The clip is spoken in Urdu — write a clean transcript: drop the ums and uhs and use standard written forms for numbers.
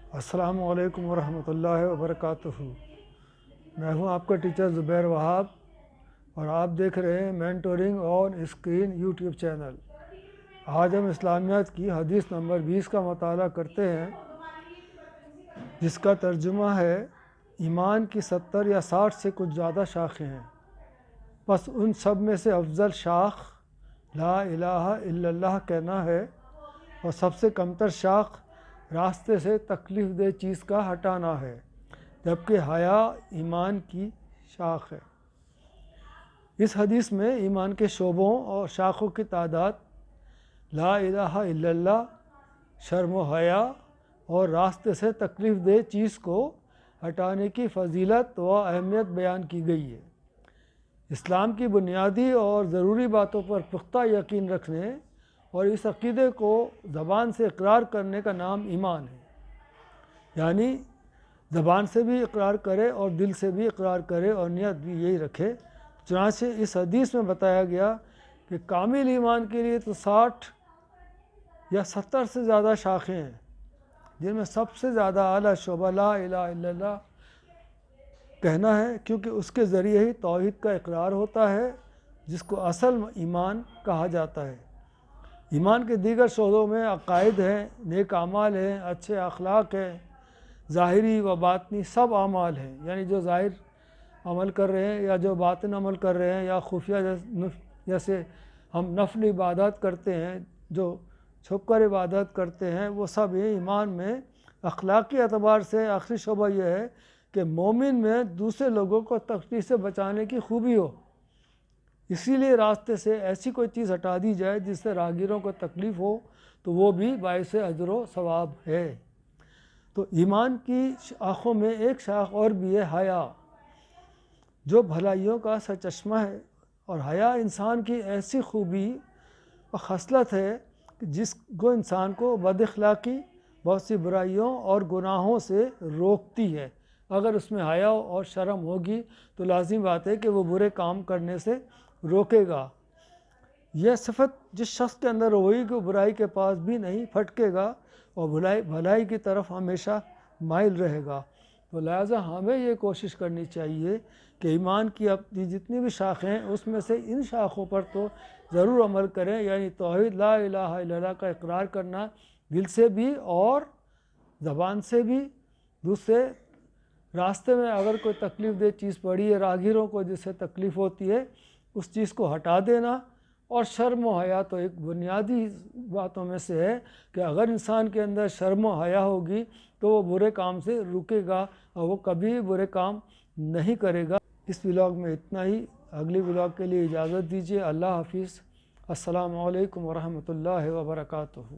السلام علیکم ورحمۃ اللہ وبرکاتہ۔ میں ہوں آپ کا ٹیچر زبیر وہاب اور آپ دیکھ رہے ہیں mentoring on screen YouTube channel. آج ہم اسلامیات کی حدیث نمبر 20 کا مطالعہ کرتے ہیں، جس کا ترجمہ ہے ایمان کی 70 یا 60 سے کچھ زیادہ شاخیں ہیں، بس ان سب میں سے افضل شاخ لا الہ الا اللہ کہنا ہے، اور سب سے کمتر شاخ راستے سے تکلیف دہ چیز کا ہٹانا ہے، جبکہ حیا ایمان کی شاخ ہے۔ اس حدیث میں ایمان کے شعبوں اور شاخوں کی تعداد لا الہ الا اللہ، شرم و حیا اور راستے سے تکلیف دہ چیز کو ہٹانے کی فضیلت و اہمیت بیان کی گئی ہے۔ اسلام کی بنیادی اور ضروری باتوں پر پختہ یقین رکھنے اور اس عقیدے کو زبان سے اقرار کرنے کا نام ایمان ہے، یعنی زبان سے بھی اقرار کرے اور دل سے بھی اقرار کرے اور نیت بھی یہی رکھے۔ چنانچہ اس حدیث میں بتایا گیا کہ کامل ایمان کے لیے تو 60 یا 70 سے زیادہ شاخیں ہیں، جن میں سب سے زیادہ اعلیٰ شعبہ لا الہ الا اللہ کہنا ہے، کیونکہ اس کے ذریعے ہی توحید کا اقرار ہوتا ہے، جس کو اصل ایمان کہا جاتا ہے۔ ایمان کے دیگر شعبوں میں عقائد ہیں، نیک اعمال ہیں، اچھے اخلاق ہیں، ظاہری و باطنی سب اعمال ہیں، یعنی جو ظاہر عمل کر رہے ہیں یا جو باطن عمل کر رہے ہیں، یا خفیہ جیسے ہم نفل عبادات کرتے ہیں، جو چھپ کر عبادت کرتے ہیں، وہ سب یہ ایمان میں اخلاقی اعتبار سے آخری شعبہ یہ ہے کہ مومن میں دوسرے لوگوں کو تکلیف سے بچانے کی خوبی ہو، اسی لیے راستے سے ایسی کوئی چیز ہٹا دی جائے جس سے راہگیروں کو تکلیف ہو تو وہ بھی باعث اجر و ثواب ہے۔ تو ایمان کی شاخوں میں ایک شاخ اور بھی ہے حیا، جو بھلائیوں کا سرچشمہ ہے، اور حیا انسان کی ایسی خوبی و خصلت ہے کہ جس کو انسان کو بد اخلاقی، بہت سی برائیوں اور گناہوں سے روکتی ہے۔ اگر اس میں حیا اور شرم ہوگی تو لازم بات ہے کہ وہ برے کام کرنے سے روکے گا۔ یہ صفت جس شخص کے اندر ہوئی کہ وہ برائی کے پاس بھی نہیں پھٹکے گا اور بھلائی کی طرف ہمیشہ مائل رہے گا۔ تو لہٰذا ہمیں یہ کوشش کرنی چاہیے کہ ایمان کی اپنی جتنی بھی شاخیں ہیں، اس میں سے ان شاخوں پر تو ضرور عمل کریں، یعنی توحید لا الہ الا اللہ کا اقرار کرنا دل سے بھی اور زبان سے بھی، دوسرے راستے میں اگر کوئی تکلیف دہ چیز پڑی ہے راہگیروں کو جس سے تکلیف ہوتی ہے، اس چیز کو ہٹا دینا، اور شرم و حیا تو ایک بنیادی باتوں میں سے ہے کہ اگر انسان کے اندر شرم و حیا ہوگی تو وہ برے کام سے رکے گا اور وہ کبھی برے کام نہیں کرے گا۔ اس ولاگ میں اتنا ہی، اگلی ولاگ کے لیے اجازت دیجیے۔ اللہ حافظ۔ السلام علیکم ورحمۃ اللہ وبرکاتہ۔